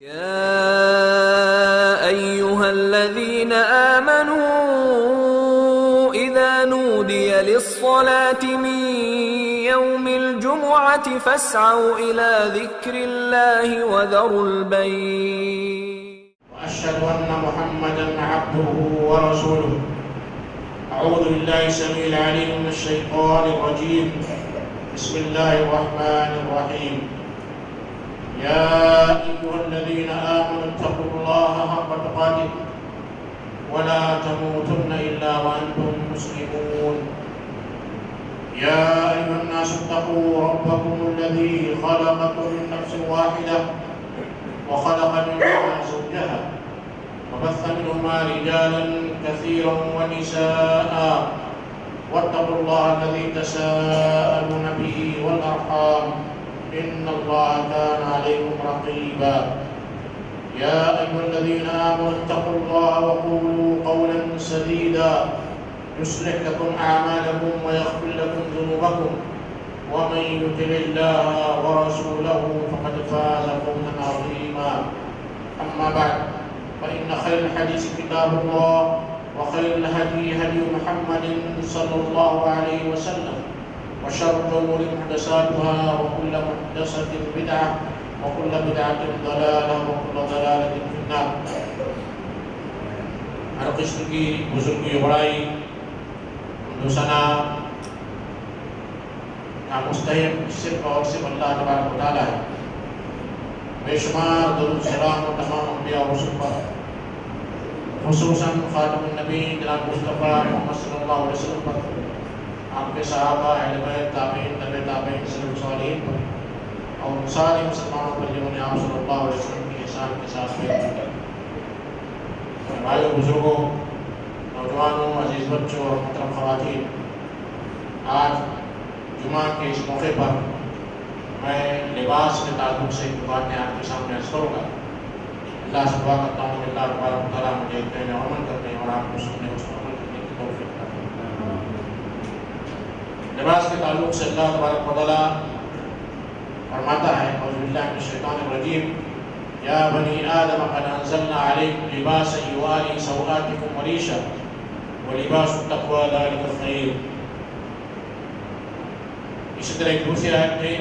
يا أيها الذين آمنوا إذا نودي للصلاة من يوم الجمعة فاسعوا إلى ذكر الله وذروا البيع. وأشهد أن محمدًا عبده ورسوله. أعوذ بالله السميع العليم من الشيطان الرجيم. بسم الله الرحمن الرحيم. يا أيها الذين آمنوا اتقوا الله حق تقاته ولا تموتن إلا وأنتم مسلمون. يا أيها الناس اتقوا ربكم الذي خلقكم من نفس واحدة وخلق منها زوجها وبث منهما رجالا كثيرا ونساء واتقوا الله الذي تساءلون به والأرحام إن الله كان عليكم رقيبا. يا أيها الذين آمنوا اتقوا الله وقولوا قولا سديدا يصلح لكم أعمالكم ويغفر لكم ذنوبكم ومن يطع الله ورسوله فقد فاز فوزا عظيما. أما بعد فإن خير الحديث كتاب الله وخير الهدي هدي محمد صلى الله عليه وسلم وشر الأمور محدثاتها وكل محدثة بدعة وكل بدعة ضلالة وكل ضلالة في النار. ہر قسم کی بزرگی بڑائی دوسنا کا مستحق صرف اور صرف اللہ تبارک و تعالی ہے. بے شمار درود سلام و تمام انبیاء و رسول پر خصوصاً خاتم النبی جناب مصطفیٰ محمد صلی اللہ علیہ وسلم پر، آپ کے صحابہ، اہل بیت، تابعین، تبع تابعین، سلف صالحین پر اور سارے مسلمانوں پر جنہوں نے آپ صلی اللہ علیہ وسلم کی احسان کے ساتھ بیعت کی. بھائیوں، بزرگوں، نوجوانوں، عزیز بچوں اور محترم خواتین، آج جمعہ کے اس موقع پر میں لباس کے تعلق سے ایک باتیں آپ کے سامنے عرض کروں گا. اللہ سے دعا کرتا ہوں کہ اللہ تبارک و تعالیٰ مجھے کہنے اور عمل کرنے اور آپ کو سننے اس پر عمل کرنے کی توفیق عطا فرمائے. لباس کے تعلق سے اللہ تبارک و تعالیٰ فرماتا ہے اعوذ باللہ من الشیطان الرجیم یا بنی آدم قد انزلنا علیکم لباسا یواری سوآتکم وریشا ولباس التقوی ذلک خیر. اسی طرح ایک دوسری آیت میں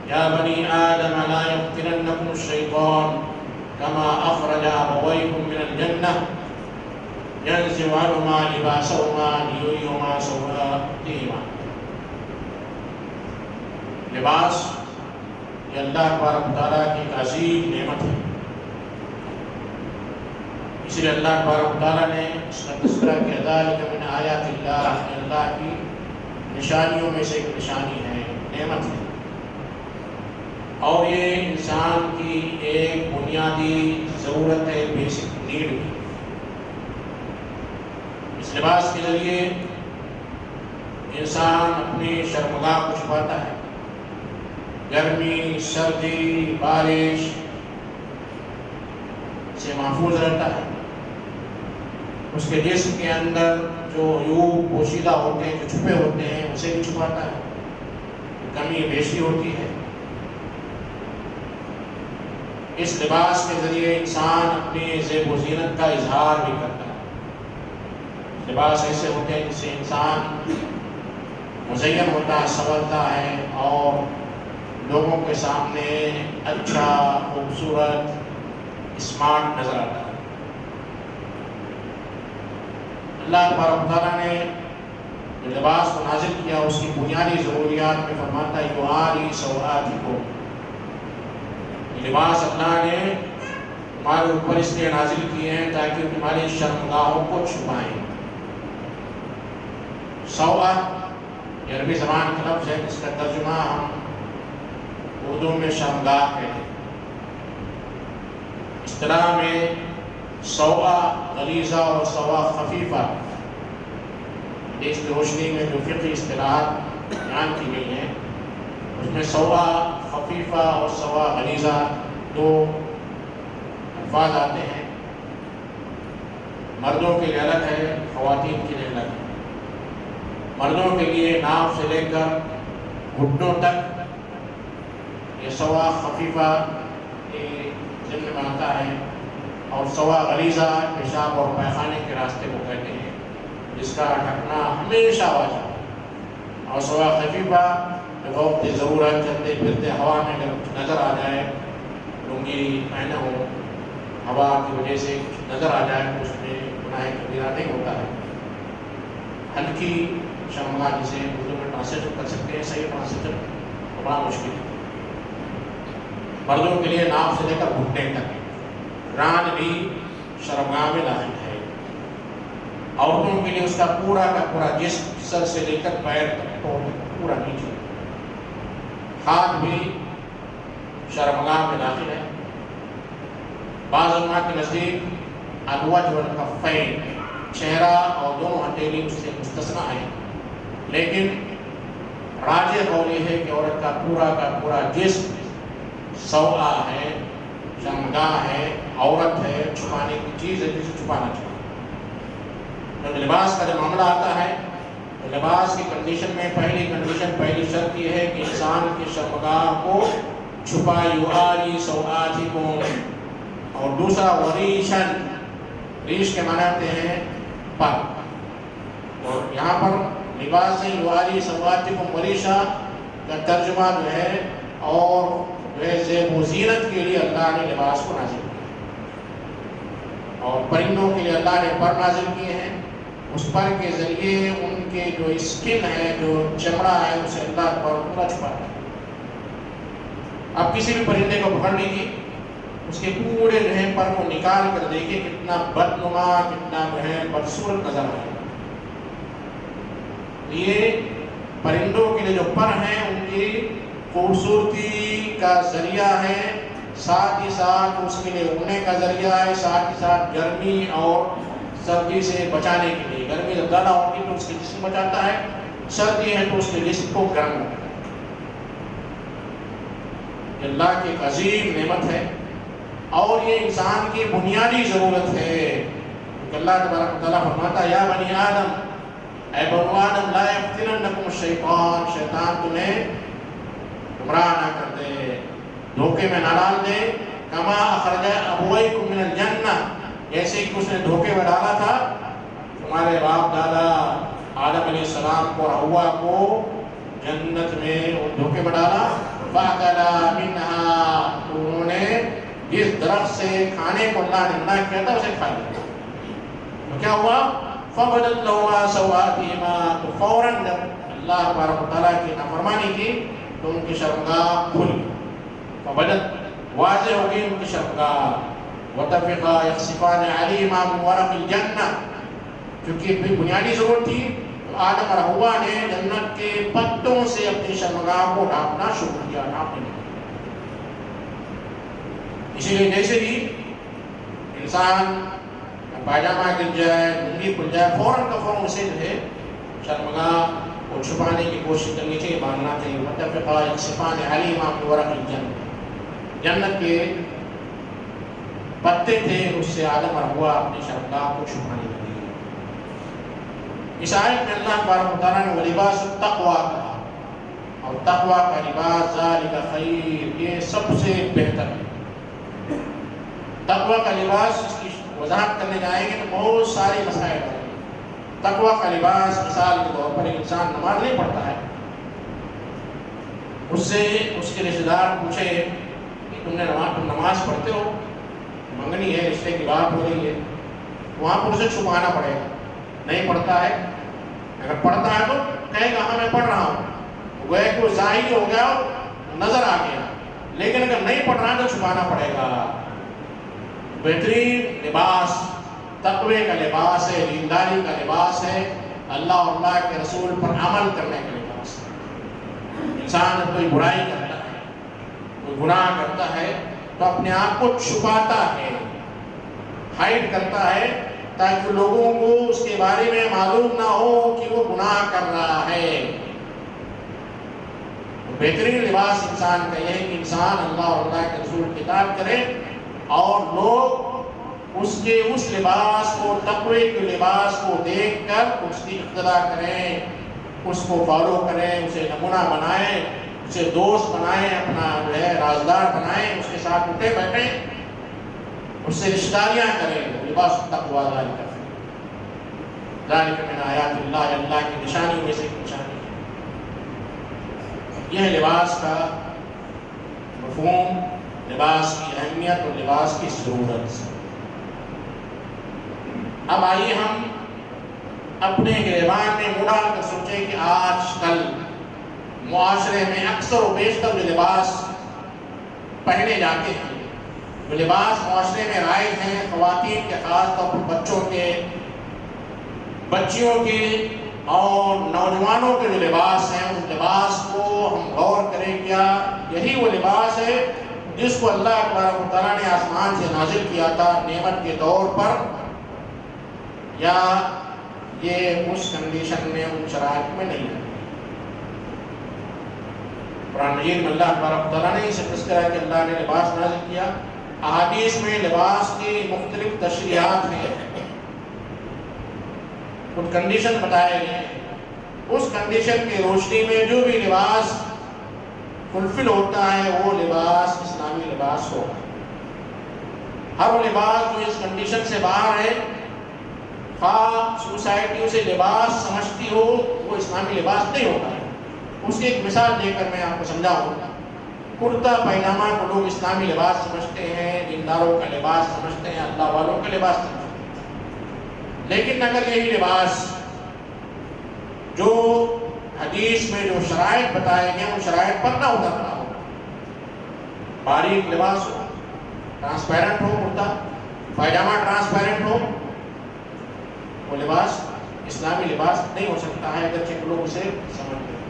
یا بنی آدم لا یفتننکم الشیطان کما اخرج ابویکم من الجنہ ينزع عنهما لباسهما ليريهما سوآتهما. لباس یہ اللہ تبارک و تعالیٰ کی ایک عظیم نعمت ہے. اس لیے اللہ تبارک و تعالیٰ نے اس کا تذکرہ کیا ذالک من آیات اللہ، اللہ کی نشانیوں میں سے ایک نشانی ہے، نعمت ہے، اور یہ انسان کی ایک بنیادی ضرورت ہے، بیسک نیڈ ہے. اس لباس کے ذریعے انسان اپنی شرمگاہ کو چھپاتا ہے، گرمی، سردی، بارش سے محفوظ رہتا ہے. اس کے جسم کے اندر جو عیوب پوشیدہ ہوتے ہیں، جو چھپے ہوتے ہیں، اسے بھی چھپاتا ہے. کمی بیشی ہوتی ہے. اس لباس کے ذریعے انسان اپنی زیب و زینت کا اظہار بھی کرتا ہے. لباس ایسے ہوتے ہیں جس سے انسان مزین ہوتا ہے، سنورتا ہے اور لوگوں کے سامنے اچھا، خوبصورت، اسمارٹ نظر آتا ہے. اللہ تبارک و تعالیٰ نے جو لباس کو نازل کیا اس کی بنیادی ضروریات میں فرماتا ہے یواری سوآتکم. لباس اللہ نے ہمارے اوپر اس لیے نازل کیے ہیں تاکہ تمہاری شرمگاہوں کو چھپائیں. سوآت یہ عربی زبان کا لفظ ہے جس کا ترجمہ ہم اردو میں شرمگاہ کہتے ہیں. اصطلاح میں سوا غلیظہ اور سوا خفیفہ اس کی روشنی میں جو فقہی اصطلاحات بیان کی گئی ہیں اس میں سوا خفیفہ اور سوا غلیظہ دو الفاظ آتے ہیں. مردوں کے لیے الگ ہے، خواتین کے لیے الگ ہے. مردوں کے لیے ناف سے لے کر گھٹنوں تک یہ سوا خفیفہ ضمن میں آتا ہے. اور سوا غلیظہ پیشاب اور پیخانے کے راستے کو کہتے ہیں جس کا ڈھکنا ہمیشہ واجب ہے. اور سوا خفیفہ وقت ضرورت چلتے پھرتے ہوا میں اگر کچھ نظر آ جائے، لنگی پہنے ہو، ہوا کی وجہ سے نظر آ جائے تو اس میں گناہ کبیرہ نہیں ہوتا ہے. ہلکی شرمگاہ جسے اردو میں ٹرانسلیٹ کر سکتے ہیں، صحیح ٹرانسلیٹ بڑا مشکل ہے. مردوں کے لیے ناف سے لے کر گھٹنے تک ران بھی شرمگاہ میں داخل ہے. عورتوں کے لیے اس کا پورا کا پورا جسم سر سے لے کر پیر تک پورا نیچے، ہاتھ بھی شرمگاہ میں داخل ہے. بعض علماء کے نزدیک الوجه والکفین، چہرہ اور دونوں ہتھیلی اس سے مستثنیٰ ہیں، لیکن راجح قول یہ ہے کہ عورت کا پورا جسم سوا ہے، شرمگاہ ہے، عورت ہے، چھپانے کی چیز ہے جسے چھپانا چاہیے. جب لباس کا جب معاملہ آتا ہے تو لباس کی کنڈیشن میں پہلی شرط یہ ہے کہ انسان کی شرمگاہ کو چھپا یواری سوآتکم، اور دوسرا وریشن، ریش کے معنی ہوتے ہیں پر، اور یہاں پر لباس سے یواری سوآتکم وریشا کا ترجمہ جو ہے اور جو ہے زیب و زینت کے لیے اللہ نے لباس کو نازل کیا، اور پرندوں کے لیے اللہ نے پر نازل کیے ہیں. اس پر کے ذریعے ان کے جو اسکن ہے، جو چمڑا ہے، اسے اللہ پر پورا چھپاتا ہے. اب کسی بھی پرندے کو پکڑ لیجیے، اس کے پورے جو ہے پر کو نکال کر دیکھیے کتنا بدنما، کتنا جو ہے بدصورت نظر آئے گا. یہ پرندوں کے لیے جو پر ہیں ان کی خوبصورتی کا ذریعہ ہے، ساتھ ہی ساتھ اس کے لیے اڑنے کا ذریعہ ہے، ساتھ ہی ساتھ گرمی اور سردی سے بچانے کے لیے. گرمی جب زیادہ ہوتی ہے تو اس کے جسم بچاتا ہے، سردی ہے تو اس کے جسم کو گرم ہوتا ہے. اللہ کی ایک عظیم نعمت ہے اور یہ انسان کی بنیادی ضرورت ہے. کیونکہ اللہ تبارک و تعالیٰ فرماتا ہے یا بنی آدم، اے بنو آدم، لا یفتننکم الشیطان، شیطان تمہیں گمراہ نہ کر دے، دھوکے میں نہ ڈال دے. کما اخرج ابویکم من الجنہ، جیسے کہ اس نے دھوکے میں ڈالا تھا تمہارے باپ دادا آدم علیہ السلام کو اور حوا کو جنت میں دھوکے میں ڈالا. فَأَكَلَا مِنْهَا، انہوں نے جس درخت سے کھانے کو اللہ نے منع کیا تھا اسے کھا لیا. تو کیا ہوا؟ فَبَدَتْ لَهُمَا سَوْآتِهِمَا، تو فوراً جب اللہ تبارک و تعالیٰ کی نافرمانی کی تو ان کی شرمگاہ کھل گئی. فَبَدَتْ، واضح ہو گئی ان کی شرمگاہ. وَطَفِقَا يَخْصِفَانِ عَلَيْهِمَا مِنْ وَرَقِ الْجَنَّةِ، کیونکہ بنیادی ضرورت تھی تو آدم اور حوا نے جنت کے پتوں سے اپنی شرمگاہ کو ڈھانپنا شروع کیا. اسی لیے جیسے بھی انسان پاجامہ گر جائے، لنگی کھل جائے، فوراً کا فوراً اسے جو ہے شرمگاہ کو چھپانے کی کوشش کرنی چاہیے، باندھنا چاہیے. متفقہ یخصفان علیہما من ورق الجنہ، جنت کے پتے تھے، اس سے آدم اور حوا اپنی شرمگاہ کو چھپانے لگے. اس آیت میں اللہ تبارک و تعالیٰ نے لباس التقویٰ کہا، اور تقویٰ کا لباس ذالک خیر، یہ سب سے بہتر ہے. تقویٰ کا لباس، اس کی وضاحت کرنے جائیں گے تو بہت ساری مسائل ہیں. تقویٰ کا لباس مثال کے طور پر ایک انسان نماز نہیں پڑھتا ہے، اس سے اس کے رشتہ دار پوچھے کہ تم نماز پڑھتے ہو، منگنی ہے، رشتے کی بات ہو رہی ہے، وہاں پر اسے چھپانا پڑے گا. نہیں پڑھتا ہے، اگر پڑھتا ہے تو کہے گا ہاں میں پڑھ رہا ہوں، وہ ایک وہ ظاہر ہو گیا، نظر آ گیا. لیکن اگر نہیں پڑھ رہا تو چھپانا پڑے گا. بہترین لباس تقوی کا لباس ہے، دینداری کا لباس ہے، اللہ اور اللہ کے رسول پر عمل کرنے کا لباس ہے. انسان کوئی برائی کرتا ہے، کوئی گناہ کرتا ہے تو اپنے آپ کو چھپاتا ہے، ہائڈ کرتا ہے، تاکہ لوگوں کو اس کے بارے میں معلوم نہ ہو کہ وہ گناہ کر رہا ہے. بہترین لباس انسان کا یہ ہے کہ انسان اللہ اور اللہ کے رسول کی اطاعت کرے اور لوگ اس لباس کو، تقوی کے لباس کو دیکھ کر اس کی اقتداء کریں، اس کو فالو کریں، اسے نمونہ بنائیں، اسے دوست بنائیں، اپنا جو ہے رازدار بنائیں، اس کے ساتھ اٹھے بیٹھیں اس سے رشتہ داریاں کرے، لباس التقویٰ ذالک من آیات اللہ، اللہ کی نشانیوں میں سے ایک نشانی ہے۔ یہ ہے لباس کا مفہوم، لباس کی اہمیت اور لباس کی ضرورت۔ اب آئیے ہم اپنے گریبان میں منہ ڈال کر سوچیں کہ آج کل معاشرے میں اکثر و بیشتر جو لباس پہنے جاتے ہیں، جو لباس معاشرے میں رائج ہیں، خواتین کے خاص طور پر بچوں کے، بچیوں کے اور نوجوانوں کے جو لباس ہیں، اس لباس کو ہم غور کریں کیا یہی وہ لباس ہے جس کو اللہ تبارک و تعالیٰ نے آسمان سے نازل کیا تھا نعمت کے طور پر، یا یہ اس کنڈیشن میں ان شرائط میں نہیں ہے؟ قرآن مجید میں اللہ تبارک و تعالیٰ نے اسے تذکرہ کہ اللہ نے لباس نازل کیا۔ احادیث میں لباس کی مختلف تشریحات ہیں، کچھ کنڈیشن بتائے گئے ہیں، اس کنڈیشن کی روشنی میں جو بھی لباس فلفل ہوتا ہے وہ لباس اسلامی لباس ہوگا۔ ہر وہ لباس جو اس کنڈیشن سے باہر ہے، خواہ سوسائٹی اسے لباس سمجھتی ہو، وہ اسلامی لباس نہیں ہوگا۔ اس کی ایک مثال دے کر میں آپ کو سمجھاؤں گا۔ کرتا پائجامہ کو لوگ اسلامی لباس سمجھتے ہیں، دینداروں کا لباس سمجھتے ہیں، اللہ والوں کا لباس سمجھتے ہیں، لیکن اگر یہی لباس جو حدیث میں جو شرائط بتائے گئے ان شرائط پر نہ اترنا ہو، باریک لباس ہو، ٹرانسپیرنٹ ہو، کرتا پائجامہ ٹرانسپیرنٹ ہو، وہ لباس اسلامی لباس نہیں ہو سکتا ہے، اگرچہ لوگ اسے سمجھتے ہیں۔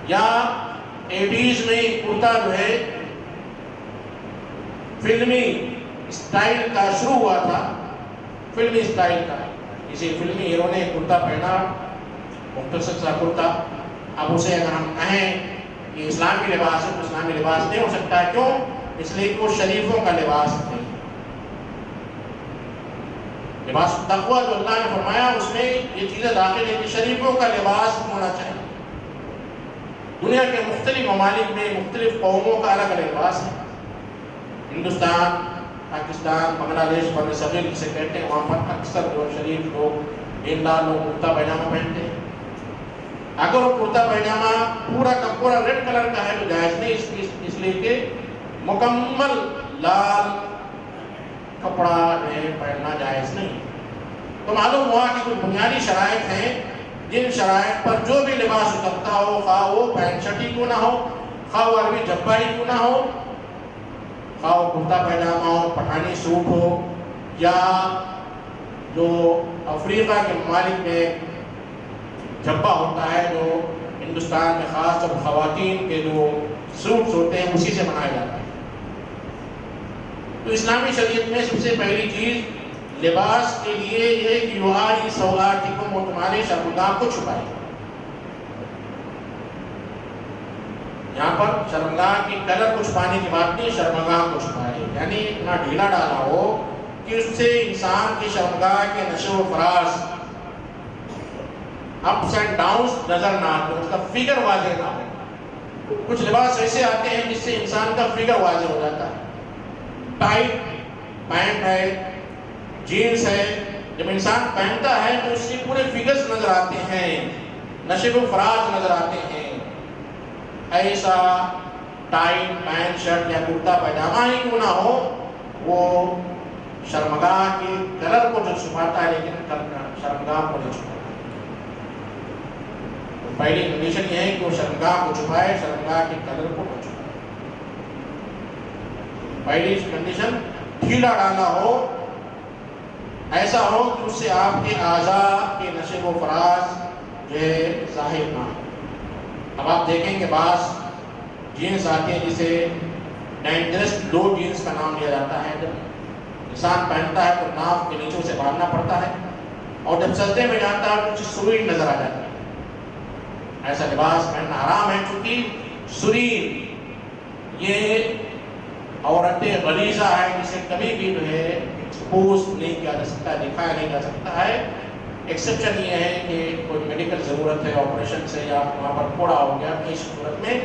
یا 80s میں کرتا جو ہے فلمی اسٹائل کا شروع ہوا تھا، فلمی اسٹائل کا، کسی فلمی ہیرو نے کرتا پہنا، مختصر سا کرتا، اب اسے اگر ہم کہیں کہ اسلامی لباس ہے تو اسلامی لباس نہیں ہو سکتا ہے۔ کیوں؟ اس لیے کہ وہ شریفوں کا لباس نہیں۔ لباس تقویٰ جو اللہ نے فرمایا اس میں یہ چیزیں داخل ہیں کہ شریفوں کا لباس ہونا چاہیے۔ دنیا کے مختلف ممالک میں مختلف قوموں کا الگ الگ لباس ہے۔ ہندوستان، پاکستان، بنگلہ دیش، بر صغیر جسے کہتے ہیں، وہاں پر اکثر جو شریف لوگ، دیندار لوگ کرتا پائجامہ پہنتے ہیں۔ اگر وہ کرتا پائجامہ پورا کا پورا ریڈ کلر کا ہے تو جائز نہیں، اس لیے کہ مکمل لال کپڑا پہننا جائز نہیں۔ تو معلوم ہوا کہ کچھ بنیادی شرائط ہیں جن شرائط پر جو بھی لباس اترتا ہو، خواہ وہ پینٹ شرٹ ہی کیوں نہ ہو، خواہ وہ عربی جبہ ہی کیوں نہ ہو، خواہ وہ کرتا پائجامہ ہو، پٹھانی سوٹ ہو، یا جو افریقہ کے ممالک میں جبہ ہوتا ہے جو ہندوستان میں خاص طور خواتین کے جو سوٹس ہوتے ہیں اسی سے بنایا جاتا ہے۔ تو اسلامی شریعت میں سب سے پہلی چیز لباس کے لیے یہ کہ یواری سوآتکم، وہ تمہارے شرمگاہ کو چھپائے۔ یہاں پر شرمگاہ کی کلر کو چھپانے کی بات نہیں، شرمگاہ کو چھپائے، یعنی اتنا ڈھیلا ڈالا ہو کہ اس سے انسان کی شرمگاہ کے نشو و فراز، اپس اینڈ ڈاؤنز نظر نہ آتے، اس کا فگر واضح نہ ہو۔ کچھ لباس ایسے آتے ہیں جس سے انسان کا فگر واضح ہو جاتا ہے۔ ٹائٹ پینٹ ہے، جینس ہے، جب انسان پہنتا ہے تو اس کے پورے فگرز نظر آتے ہیں، نشو و فراز نظر آتے ہیں۔ ایسا ٹائٹ پینٹ شرٹ یا کرتا پائجامہ ہی کیوں نہ ہو، وہ شرمگاہ کے کلر کو جو چھپاتا ہے لیکن شرمگاہ کو نہیں چھپاتا۔ پہلی کنڈیشن یہ ہے کہ وہ شرمگاہ کو چھپائے، شرمگاہ کے کلر کو نہ چھپائے۔ پہلی کنڈیشن ڈھیلا ڈالا ہو، ایسا ہو کہ اس سے آپ کے اعضاء کے نشو و فراز جو ہے ظاہر نہ ہو۔ اب آپ دیکھیں کہ بعض جینس آتے ہیں جسے ڈینجرس لو جینس کا نام لیا جاتا ہے، جب انسان پہنتا ہے تو ناف کے نیچے سے باندھنا پڑتا ہے اور جب سجدے میں جاتا ہے کچھ سوئی نظر آ جاتا ہے۔ ایسا لباس پہننا حرام ہے، چونکہ سری یہ عورتیں غلیظہ ہے جسے کبھی بھی جو ہے ایکسپوز نہیں کیا جا سکتا، دکھایا نہیں جا سکتا ہے۔ ایکسیپشن یہ ہے کہ کوئی میڈیکل ضرورت ہے آپریشن سے، یا وہاں پر پھوڑا ہو گیا، اس صورت میں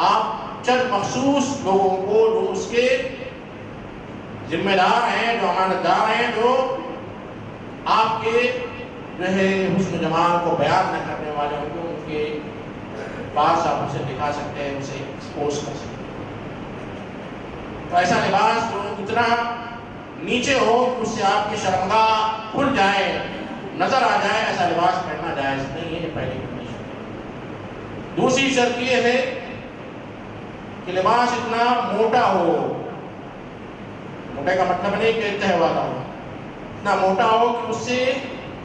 آپ چند مخصوص لوگوں کو جو اس کے ذمہ دار ہیں، جو امانت دار ہیں، جو آپ کے جو ہے حسن جمال کو بیان نہ کرنے والے ہوں گے، ان کے پاس آپ اسے دکھا سکتے ہیں، اسے ایکسپوز کر سکتے ہیں۔ تو ایسا لباس جو اتنا نیچے ہو کہ اس سے آپ کی شرمگاہ کھل جائے، نظر آ جائے، ایسا لباس پہننا جائز نہیں ہے، پہلی کنڈیشن۔ دوسری شرط یہ ہے کہ لباس اتنا موٹا ہو، موٹے کا مطلب نہیں کہ تہہ والا ہو، اتنا موٹا ہو کہ اس سے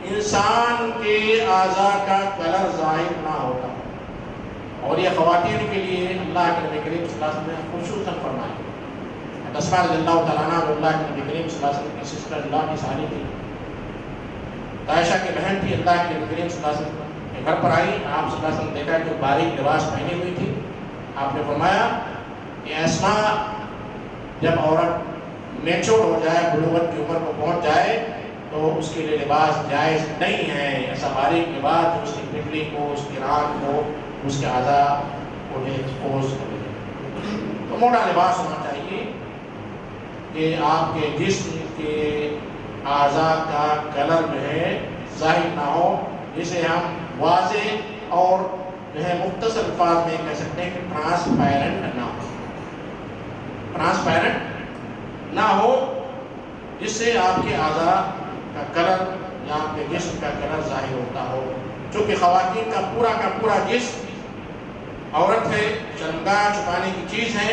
انسان کے اعضاء کا کلر ظاہر نہ ہوتا ہو۔ اور یہ خواتین کے لیے اللہ کے نبی کریم صلی اللہ علیہ وسلم نے خصوصاً فرمایا۔ اسماء رضی اللہ تعالیٰ عنہ جو اللہ کے نبی کریم صلی اللہ علیہ وسلم کی سسٹر اللہ کی سالی تھی، عائشہ کی بہن تھی، اللہ کے نبی کریم صلی اللہ علیہ وسلم کے گھر پر آئی، آپ صلی اللہ علیہ وسلم نے دیکھا کہ باریک لباس پہنی ہوئی تھی۔ آپ نے فرمایا کہ اسماء جب عورت میچور ہو جائے، بلوغت کی عمر کو پہنچ جائے، تو اس کے لیے لباس جائز نہیں ہے، ایسا باریک لباس جو اس کی پنڈلی کو، اس کی ران کو، اس کے اعضاء کو ایکسپوز کرے۔ تو موٹا لباس ہونا چاہیے کہ آپ کے جسم کے اعضاء کا کلر جو ہے ظاہر نہ ہو، جسے ہم واضح اور جو ہے مختصر الفاظ میں کہہ سکتے ہیں کہ ٹرانسپیرنٹ نہ ہو، ٹرانسپیرنٹ نہ ہو، جس سے آپ کے اعضاء کا کلر یا آپ کے جسم کا کلر ظاہر ہوتا ہو۔ چونکہ خواتین کا پورا جسم عورت ہے، شرمگاہ چھپانے کی چیز ہے،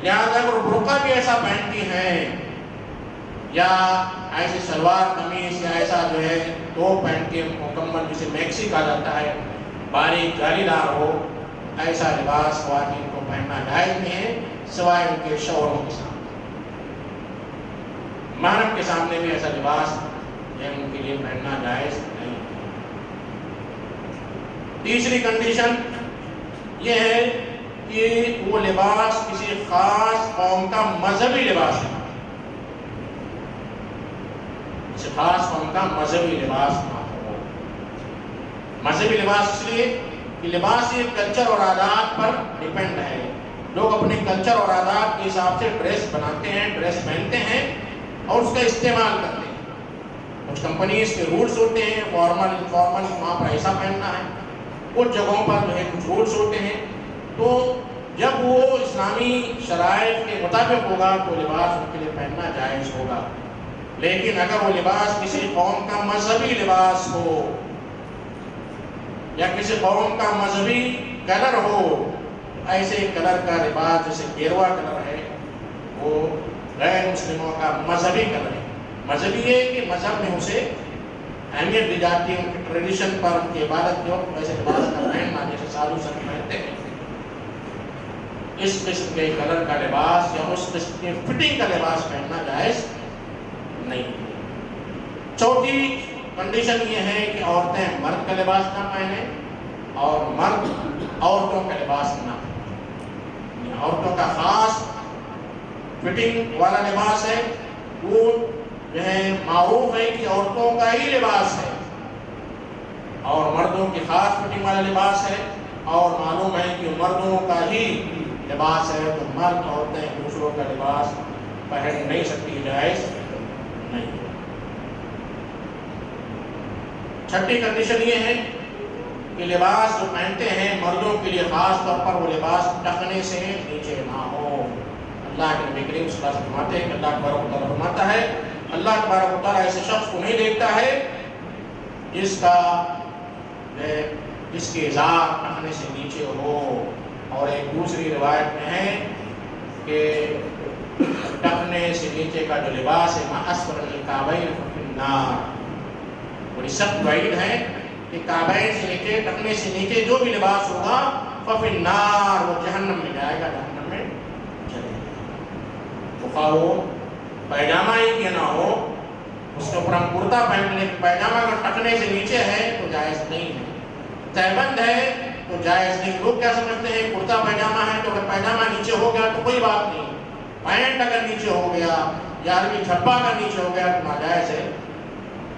لہٰذا اگر برقع بھی ایسا پہنتی ہیں یا ایسے شلوار قمیص یا ایسا جو ہے ٹاپ پہن کے مکمل جسے میکسی کہا جاتا ہے، باریک جالی دار ہو، ایسا لباس خواتین کو پہننا جائز نہیں ہے، سوائے ان کے شوہروں کے سامنے۔ محرم کے سامنے بھی ایسا لباس ان کے لیے پہننا جائز نہیں ہے۔ تیسری کنڈیشن یہ ہے کہ وہ لباس کسی خاص قوم کا مذہبی لباس ہے، کسی خاص قوم کا مذہبی لباس نہ ہو۔ مذہبی لباس اس لیے کہ لباس یہ کلچر اور عادات پر ڈیپینڈ ہے، لوگ اپنے کلچر اور عادات کے حساب سے ڈریس بناتے ہیں، ڈریس پہنتے ہیں اور اس کا استعمال کرتے ہیں۔ کچھ کمپنیز کے رولز ہوتے ہیں، فارمل انفارمل، وہاں پر ایسا پہننا ہے، کچھ جگہوں پر جو ہے کچھ رولز ہوتے ہیں، تو جب وہ اسلامی شرائط کے مطابق ہوگا تو لباس ان کے لیے پہننا جائز ہوگا۔ لیکن اگر وہ لباس کسی قوم کا مذہبی لباس ہو یا کسی قوم کا مذہبی کلر ہو، ایسے کلر کا لباس جیسے گیروا کلر ہے، وہ غیر مسلموں کا مذہبی کلر ہے۔ مذہبی ہے کہ مذہب میں اسے اہمیت دی جاتی ہے، ان کے ٹریڈیشن پر، ان کی عبادت کے وقت ویسے لباس کا پہننا جیسے سادھو سنت پہنتے ہیں، اس قسم کے کلر کا لباس یا اس قسم کے فٹنگ کا لباس پہننا جائز نہیں۔ چوتھی کنڈیشن یہ ہے کہ عورتیں مرد کا لباس نہ پہنیں اور مرد عورتوں کا لباس نہ پہنیں۔ عورتوں کا خاص فٹنگ والا لباس ہے، وہ جو ہے معروف ہے کہ عورتوں کا ہی لباس ہے، اور مردوں کی خاص فٹنگ والا لباس ہے، اور معلوم ہے کہ مردوں کا ہی لباس ہے، تو مرد عورتیں دوسروں کا لباس پہن نہیں سکتی، جائز نہیں۔ چھٹی کنڈیشن یہ ہے کہ لباس جو پہنتے ہیں مردوں کے لیے خاص طور پر وہ لباس ٹخنے سے نیچے نہ ہو۔ اللہ کے نبی کریم صلی اللہ علیہ وسلم فرماتے ہیں کہ اللہ تبارک و تعالیٰ فرماتا ہے، اللہ تبارک و تعالیٰ ایسے شخص کو نہیں دیکھتا ہے جس کے ازار ٹخنے سے نیچے ہو۔ اور ایک دوسری روایت میں ہے کہ ٹخنے سے نیچے کا جو لباس ہے، ما اسفل الکعبین ففی النار، بڑی سخت وعید ہے کہ کعبین سے نیچے، ٹخنے سے نیچے جو بھی لباس ہوگا ففی النار، وہ جہنم میں جائے گا، جہنم میں چلے گا۔ خواہ وہ پیجامہ ہی کیوں نہ ہو، اس کے اوپر ہم کرتا پہن لیں، پیجامہ اگر ٹخنے سے نیچے ہے تو جائز نہیں ہے، تہبند ہے تو جائز نہیں۔ لوگ کیا سمجھتے ہیں کرتا پیجامہ ہے تو اگر پیجامہ نیچے ہو گیا تو کوئی بات نہیں، پینٹ اگر نیچے ہو گیا یا عربی جھبا اگر نیچے ہو گیا تو ناجائز ہے۔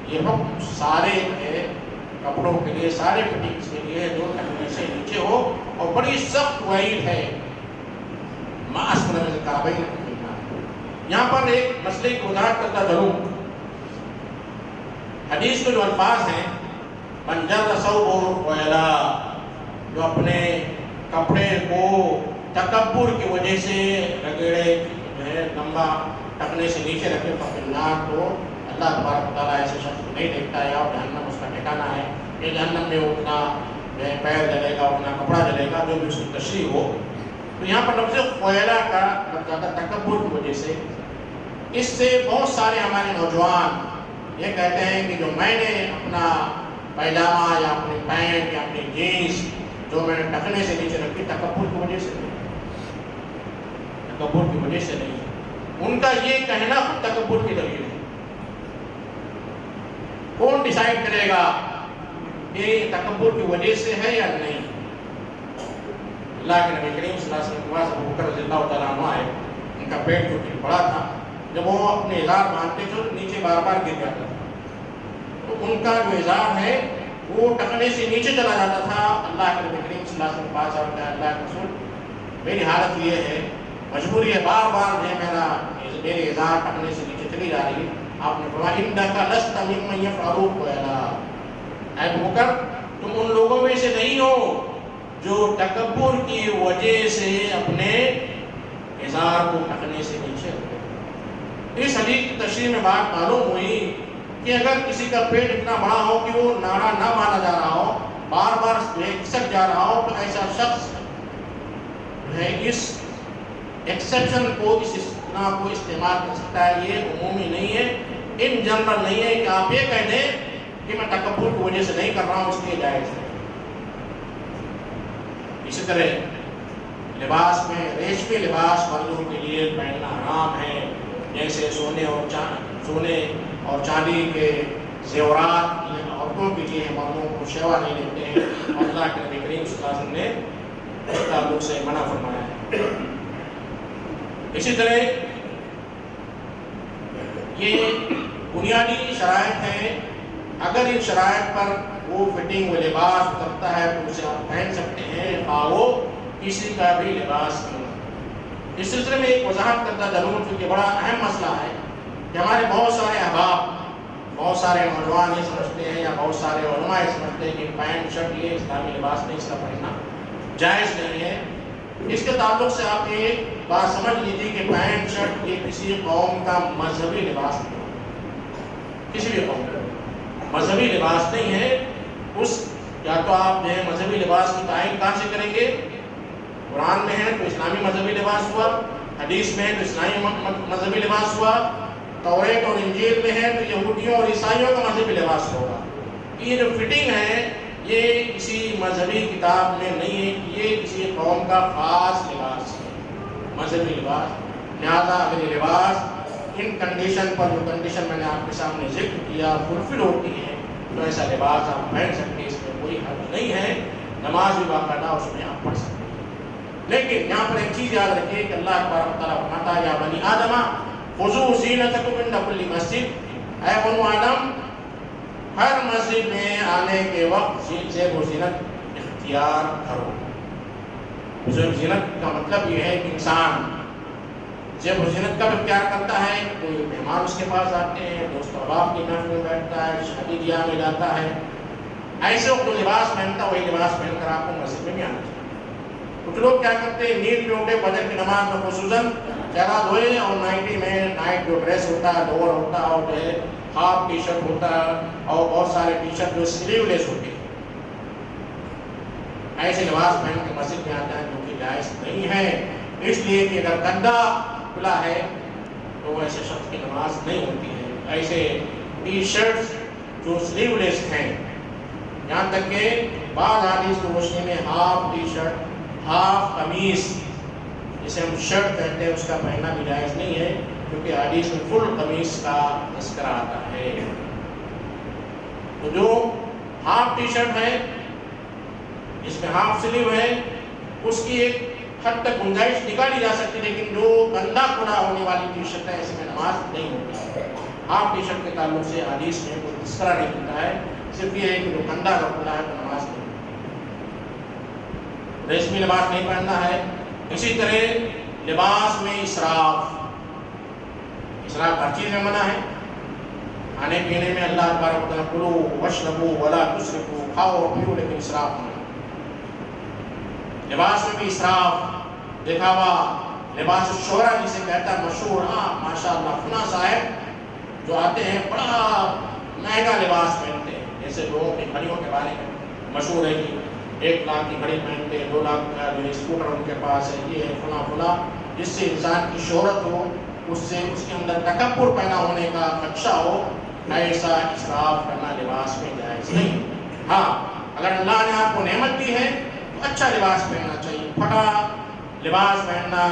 یہ حکم سارے ہے کپڑوں کے لیے، سارے فٹنگز کے لیے جو ٹخنے سے نیچے ہو، اور بڑی سخت وعید ہے، ما اسفل الکعبین ففی النار۔ یہاں پر ایک مسئلے کی وضاحت کرتا چلوں. حدیث کے جو الفاظ ہیں من جر ثوبہ خیلا، جو اپنے کپڑے کو تکبر کی وجہ سے رگڑے جو ہے لمبا ٹکنے سے نیچے رکھے فقلات، تو اللہ تبارک و تعالیٰ ایسے شخص کو نہیں دیکھتا ہے اور جہنم اس کا ٹھکانہ ہے. یہ جہنم میں اتنا پیر جلے گا، اتنا کپڑا جلے گا جو بھی اس کی تشریح ہو. تو یہاں پر لفظ خیلا کا زیادہ تکبر کی وجہ سے، اس سے بہت سارے ہمارے نوجوان یہ کہتے ہیں کہ جو میں نے اپنا پیجامہ یا اپنی پینٹ یا اپنی جینس جو میں نے ٹکنے سے نیچے رکھی، تکبر کی وجہ سے نہیں، تکبر کی وجہ سے نہیں. ان کا یہ کہنا خود تکبر کی دلیل ہے. کون ڈیسائیڈ کرے گا کہ یہ تکبر کی وجہ سے ہے یا نہیں؟ اللہ کے نبی کریم صلی اللہ علیہ وسلم کے پاس ابو بکر رضی اللہ تعالیٰ عنہ آئے. ان کا پیٹ جو کہ بڑا تھا، جب وہ اپنے ازار باندھتے تھے نیچے بار بار گر جاتا تھا. تو ان کا جو ازار ہے وہ ٹکنے سے نیچے چلا جاتا تھا. اللہ کے نبی کریم صلی اللہ علیہ وسلم کے پاس آتا ہے، اللہ کے رسول میری حالت یہ ہے، مجبوری ہے، بار بار جو ہے میرے ازار ٹکنے سے نیچے چلی جا رہی ہے. آپ نے فرمایا انک لست ممن یفعل خیلا، اے ابو بکر تم ان لوگوں میں سے نہیں ہو جو تکبر کی وجہ سے اپنے ازار کو ٹکنے سے نیچے رکھتے. اس حدیث کی تشریح میں بات معلوم ہوئی کہ اگر کسی کا پیٹ اتنا بڑا ہو کہ وہ ناڑا نہ مانا جا رہا ہو، بار بار کھسک جا رہا ہو، تو ایسا شخص ہے اس ایکسیپشن کو، اس استثناء کو استعمال کر سکتا ہے. یہ عمومی نہیں ہے، ان جنرل نہیں ہے کہ آپ یہ کہہ دیں کہ میں تکبر کی وجہ سے نہیں کر رہا ہوں اس لیے جائز ہے. اسی طرح لباس میں ریشمی لباس مردوں کے لیے پہننا حرام ہے، جیسے سونے اور چاندی کے زیورات یہ عورتوں کے لیے مردوں کو شیوا نہیں دیتے ہیں. اللہ کے نبی کریم صلی اللہ علیہ وسلم نے اس تعلق سے منع فرمایا ہے. اسی طرح یہ بنیادی شرائط ہیں، اگر ان شرائط پر وہ فٹنگ و لباس کرتا ہے تو اسے آپ پہن سکتے ہیں، وہ کسی کا بھی لباس نہیں. اس سلسلے میں ایک وضاحت کرتا چلوں کیونکہ بڑا اہم مسئلہ ہے کہ ہمارے بہت سارے احباب، بہت سارے نوجوان یہ سمجھتے ہیں یا بہت سارے علماء یہ سمجھتے ہیں کہ پینٹ شرٹ یہ اسلامی لباس نہیں، اس کا پہننا جائز نہیں ہے. اس کے تعلق سے آپ یہ بات سمجھ لیجیے کہ پینٹ شرٹ یہ کسی قوم کا مذہبی لباس نہیں، کسی بھی قوم کا مذہبی لباس نہیں ہے. اس یا تو آپ جو ہے مذہبی لباس کی تعین کہاں سے کریں گے؟ قرآن میں ہے تو اسلامی مذہبی لباس ہوا، حدیث میں ہے تو اسلامی مذہبی لباس ہوا، توریت اور انجیل میں ہے تو یہودیوں اور عیسائیوں کا مذہبی لباس ہوگا. یہ جو فٹنگ ہے یہ کسی مذہبی کتاب میں نہیں ہے، یہ کسی قوم کا خاص لباس ہے، مذہبی لباس. لہذا اگر یہ لباس ان کنڈیشن پر، جو کنڈیشن میں نے آپ کے سامنے ذکر کیا، فلفل ہوتی ہے تو ایسا لباس آپ پہن سکتے ہیں، اس میں کوئی حرج نہیں ہے. نماز بھی باقاعدہ اس میں آپ پڑھ سکتے ہیں. لیکن یہاں پر ایک چیز یاد رکھیے کہ اللہ تبارک و تعالیٰ فرماتا ہے یا بنی آدم خذوا زینتکم عند کل مسجد، اے بنو آدم ہر مسجد میں آنے کے وقت زیب و زینت اختیار کرو. زیب و زینت کا مطلب یہ ہے کہ انسان زیب و زینت کب اختیار کرتا ہے؟ کوئی مہمان اس کے پاس آتے ہیں، دوست احباب کی محفل میں بیٹھتا ہے، شادی بیاہ میں جاتا ہے، ایسے وقت جو لباس پہنتا ہے وہی لباس پہن کر آپ کو مسجد میں بھی آنا چاہیے. کچھ لوگ کیا کرتے ہیں، نیند میں اٹھے فجر کی نماز میں خصوصاً چہرہ دھوئے اور نائٹی میں، نائٹ جو ڈریس ہوتا ہے لوور ہوتا ہے اور جو ہے ہاف ٹی شرٹ ہوتا ہے اور بہت سارے ٹی شرٹ جو سلیو لیس ہوتے ہیں، ایسے لباس پہن کے مسجد میں آتا ہے جو کہ جائز نہیں ہے. اس لیے کہ اگر گندا کھلا ہے تو ایسے شخص کی نماز نہیں ہوتی ہے. ایسے ٹی شرٹس جو سلیو لیس ہیں، یہاں تک کہ بعض حدیث کی روشنی میں ہاف ٹی شرٹ، ہاف قمیص جسے ہم شرٹ کہتے ہیں، اس کا پہننا بھی جائز نہیں ہے، کیونکہ حدیث میں فل قمیص کا تذکرہ آتا ہے. تو جو ہاف ٹی شرٹ ہے جس میں ہاف سلیو ہے، اس کی ایک حد تک گنجائش نکالی جا سکتی، لیکن جو گندا کھلا ہونے والی ٹی شرٹ ہے ایسے میں نماز نہیں ہوتی ہے. ہاف ٹی شرٹ کے تعلق سے حدیث میں کوئی تذکرہ نہیں ملتا ہے، صرف یہ ہے کہ جو گندا کھلا ہے تو نماز نہیں ہوتی. ریشمی لباس نہیں پہننا ہے. اسی طرح لباس میں اسراف، اسراف ہر چیز میں منع ہے. کھانے پینے میں اللہ تبارک و تعالیٰ کلو واشربو ولا تسرفو، کھاؤ اور پیو لیکن اسراف نہ. لباس میں بھی اسراف، دکھاوا، لباس الشہرہ جسے کہتا ہے مشہور، ہاں ماشاءاللہ فلاں صاحب جو آتے ہیں بڑا مہنگا لباس پہنتے ہیں، جیسے لوگوں کی گھڑیوں کے بارے میں مشہور ہے کہ 1 لاکھ کی گھڑی پہنتے ہیں، 2 لاکھ کا جو اسکوٹر ان کے پاس ہے، یہ ہے فلاں فلاں، جس سے انسان کی شہرت ہو، اس سے اس کے اندر تکبر پیدا ہونے کا خدشہ ہو، ایسا اسراف کرنا لباس میں جائز نہیں. ہاں اگر اللہ نے آپ کو نعمت دی ہے تو اچھا لباس پہننا چاہیے. پھٹا لباس پہننا،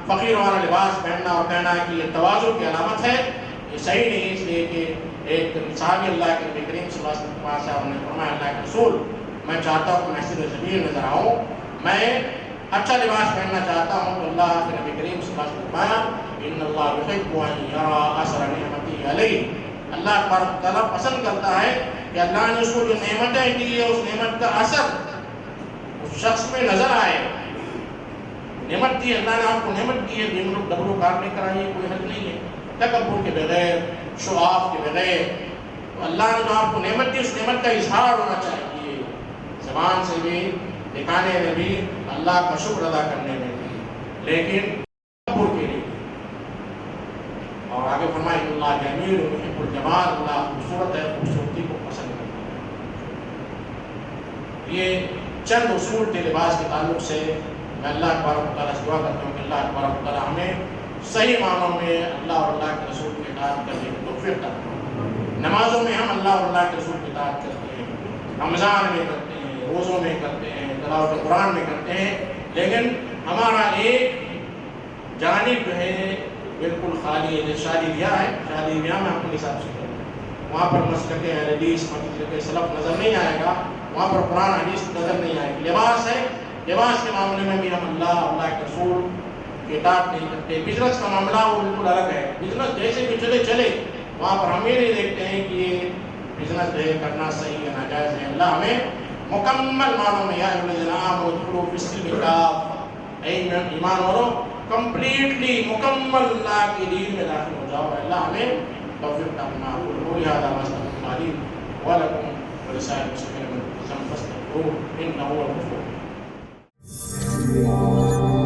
فقیر والا لباس پہننا اور کہنا ہے کہ یہ تواضع کی علامت ہے، یہ صحیح نہیں. اس لیے کہ ایک صحابی اللہ کے نبی کریم صلی اللہ علیہ وسلم نے فرمایا اللہ کے رسول میں چاہتا ہوں کہ میں محسن ضمیر نظر آؤں، میں اچھا لباس پہننا چاہتا ہوں. تو اللہ کے نبی کریم صلی اللہ علیہ وسلم نے فرمایا ان اللہ یحب ان یرى اثر نعمتی علیہ، اللہ تبارک تعالیٰ پسند کرتا ہے کہ اللہ نے اس کو جو نعمتیں دی ہے اس نعمت کا اثر اس شخص میں نظر آئے. نعمت دی، اللہ نے آپ کو نعمت دی ہے، ڈبلو کار نہیں کرائیے، کوئی حل نہیں ہے، تکبر کے بغیر، شو آف کے بغیر. تو اللہ نے جو آپ کو نعمت دی اس نعمت کا اظہار ہونا چاہیے، زبان سے بھی، دکھانے میں بھی، اللہ کا شکر ادا کرنے میں بھی، لیکن تکبر کے لیے. اور آگے فرمائے اللہ جمیل یحب الجمال، اللہ خوبصورت ہے، خوبصورتی کو پسند کرتا ہے. یہ چند اصول تھے لباس کے تعلق سے. میں اللہ تبارک و تعالیٰ سے دعا کرتا ہوں کہ اللہ تبارک و تعالیٰ ہمیں صحیح معنوں میں اللہ اور اللہ کے رسول کی اطاعت کرنے کی توفیق عطا فرمائے. نمازوں میں ہم اللہ اور اللہ کے رسول کی اطاعت کرتے ہیں، رمضان میں کرتے ہیں، روزوں میں کرتے ہیں، تلاوت قرآن میں کرتے ہیں، لیکن ہمارا ایک جانب جو ہے بالکل خالی ہے. شادی بیاہ ہے، شادی بیاہ میں اپنے حساب سے کرتے ہیں، وہاں پر مسلک حدیث مسلک سلف نظر نہیں آئے گا، وہاں پر قرآن حدیث نظر نہیں آئے گی. لباس ہے، لباس کے معاملے میں بھی ہم اللہ اللہ کے رسول کی اطاعت نہیں کرتے. بزنس کا معاملہ وہ بالکل الگ ہے، بزنس جیسے بھی چلے وہاں پر ہم یہ نہیں دیکھتے ہیں کہ یہ بزنس جو ہے کرنا صحیح ہے ناجائز ہے. اللہ ہمیں مکمل معنوں میں یا الذین آمنوا ادخلوا فی السلم کافۃ، اے ایمان والو کمپلیٹلی مکمل اللہ کی دین میں داخل ہو جاؤ. اللہ ہمیں توفیق عطا فرمائے. قولوا هذا واستغفر الله لي ولكم ولسائر المسلمين من ذنوبهم فاستغفروه انه هو الغفور الرحيم.